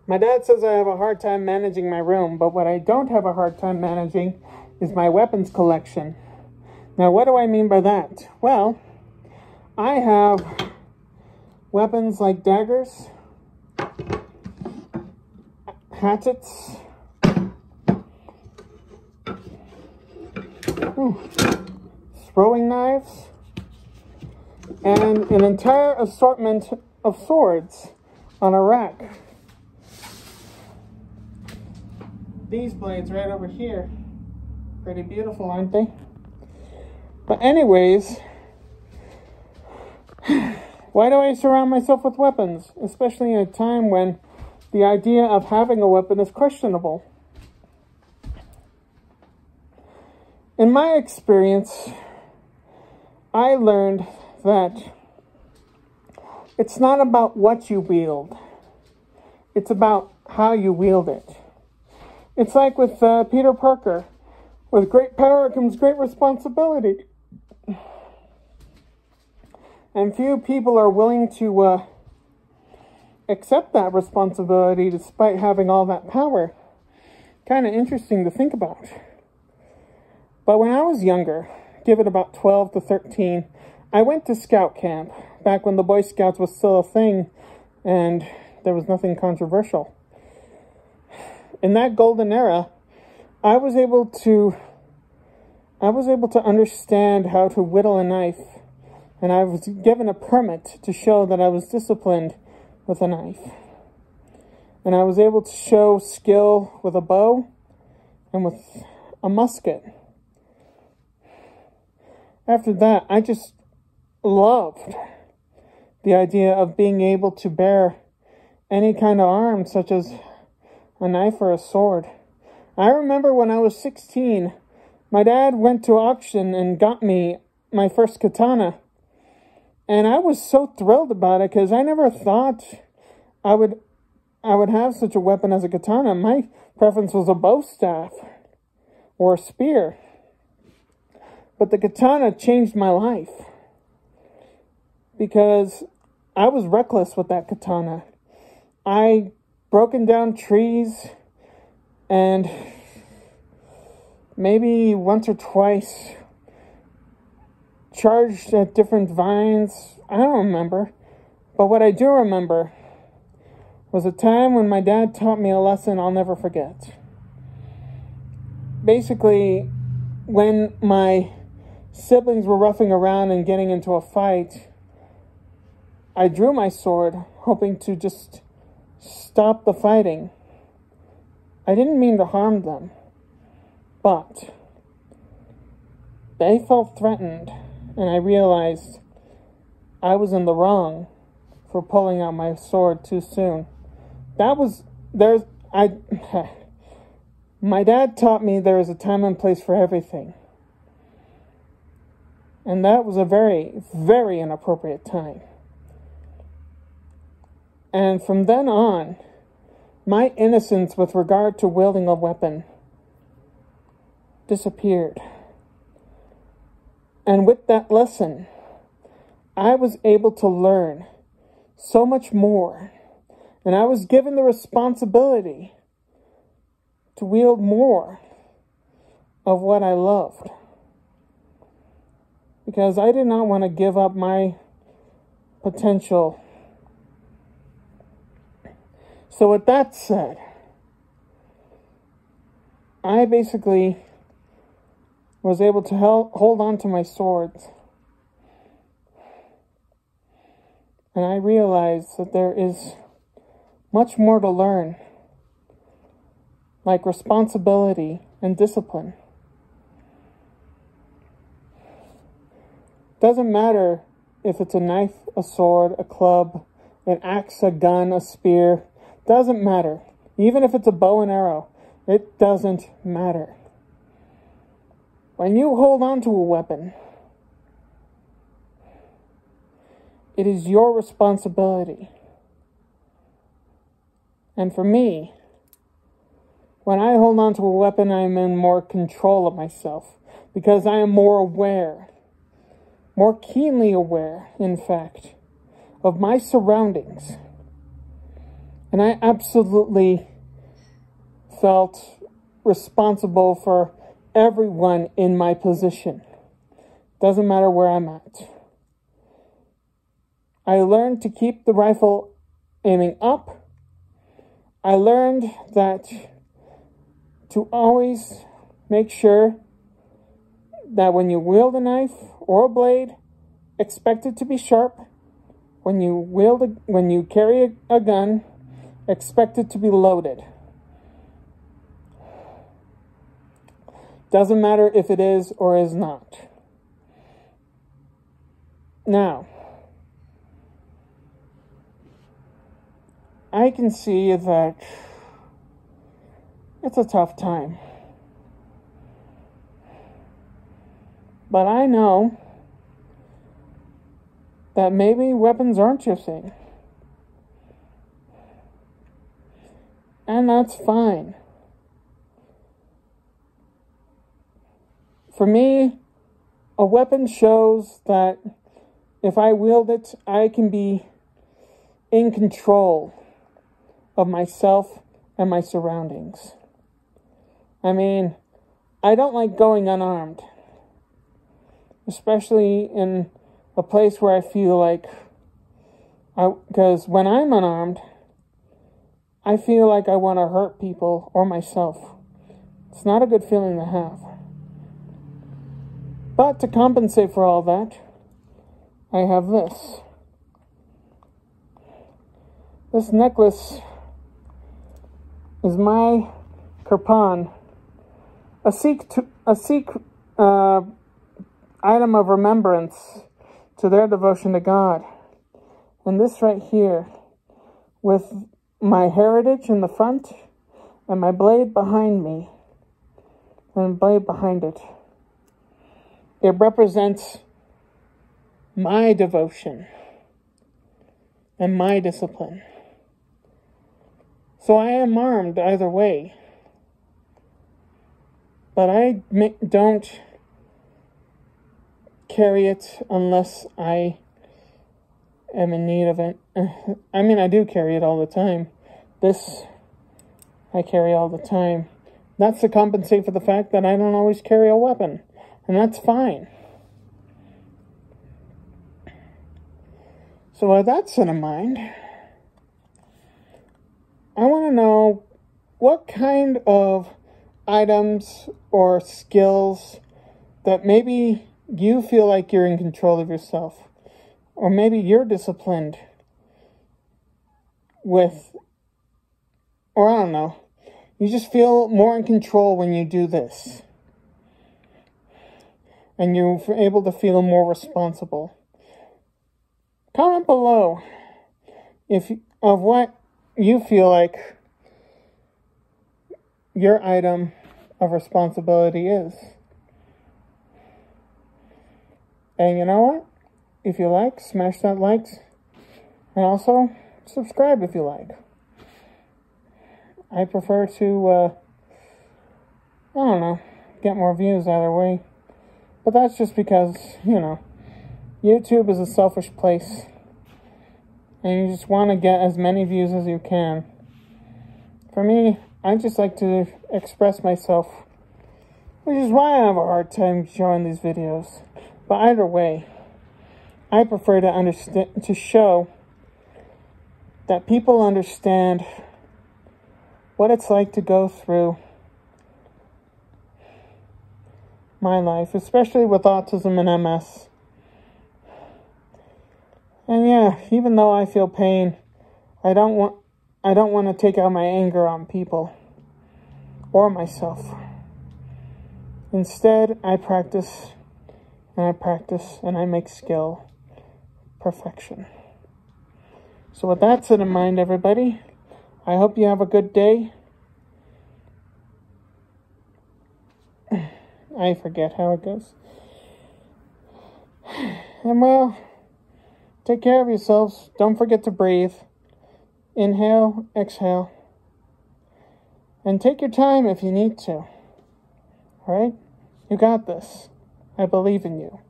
My dad says I have a hard time managing my room, but what I don't have a hard time managing is my weapons collection. Now, what do I mean by that? Well, I have weapons like daggers, hatchets, throwing knives, and an entire assortment of swords on a rack. These blades right over here, pretty beautiful, aren't they? But anyways, why do I surround myself with weapons, especially in a time when the idea of having a weapon is questionable? In my experience, I learned that it's not about what you wield. It's about how you wield it. It's like with Peter Parker. With great power comes great responsibility. And few people are willing to accept that responsibility despite having all that power. Kind of interesting to think about. But when I was younger, give it about 12 to 13, I went to scout camp back when the Boy Scouts was still a thing and there was nothing controversial. In that golden era, I was able to understand how to whittle a knife, and I was given a permit to show that I was disciplined with a knife. And I was able to show skill with a bow and with a musket. After that, I just loved the idea of being able to bear any kind of arm, such as a knife or a sword. I remember when I was 16, my dad went to auction and got me my first katana. And I was so thrilled about it because I never thought I would have such a weapon as a katana. My preference was a bow staff or a spear. But the katana changed my life because I was reckless with that katana. I broken down trees and maybe once or twice charged at different vines. I don't remember. But what I do remember was a time when my dad taught me a lesson I'll never forget. Basically, when my siblings were roughing around and getting into a fight, I drew my sword, hoping to just stop the fighting. I didn't mean to harm them, but they felt threatened, and I realized I was in the wrong for pulling out my sword too soon. My dad taught me there is a time and place for everything. And that was a very, very inappropriate time. And from then on, my innocence with regard to wielding a weapon disappeared. And with that lesson, I was able to learn so much more. And I was given the responsibility to wield more of what I loved. Because I did not want to give up my potential. So with that said, I basically was able to hold on to my swords. And I realized that there is much more to learn, like responsibility and discipline. Doesn't matter if it's a knife, a sword, a club, an axe, a gun, a spear. Doesn't matter. Even if it's a bow and arrow, it doesn't matter. When you hold on to a weapon, it is your responsibility. And for me, when I hold on to a weapon, I am in more control of myself because I am more aware, more keenly aware, in fact, of my surroundings. And I absolutely felt responsible for everyone in my position. Doesn't matter where I'm at. I learned to keep the rifle aiming up. I learned that to always make sure that when you wield a knife or a blade, expect it to be sharp. When you carry a gun, expect it to be loaded. Doesn't matter if it is or is not. Now, I can see that it's a tough time. But I know that maybe weapons aren't your thing. And that's fine. For me, a weapon shows that if I wield it, I can be in control of myself and my surroundings. I mean, I don't like going unarmed, especially in a place where I feel like, because when I'm unarmed, I feel like I want to hurt people or myself. It's not a good feeling to have. But to compensate for all that, I have this. This necklace is my kirpan, a Sikh item of remembrance to their devotion to God. And this right here, with my heritage in the front and my blade behind me, and blade behind it, it represents my devotion and my discipline. So I am armed either way. But I don't carry it unless I am in need of it. I mean, I do carry it all the time. This I carry all the time. That's to compensate for the fact that I don't always carry a weapon. And that's fine. So with that set in mind, I want to know what kind of items or skills that maybe you feel like you're in control of yourself, or maybe you're disciplined with, or I don't know, you just feel more in control when you do this, and you're able to feel more responsible. Comment below of what you feel like your item of responsibility is. And you know what? If you like, smash that like. And also, subscribe if you like. I prefer to, I don't know, get more views either way. But that's just because, YouTube is a selfish place. And you just want to get as many views as you can. For me, I just like to express myself, which is why I have a hard time showing these videos. But either way, I prefer to show that people understand what it's like to go through my life, especially with autism and MS. And yeah, even though I feel pain, I don't want to take out my anger on people or myself. Instead, I practice and I make skill perfection. So with that set in mind, everybody, I hope you have a good day. I forget how it goes. And well, take care of yourselves. Don't forget to breathe. Inhale, exhale. And take your time if you need to. Alright? You got this. I believe in you.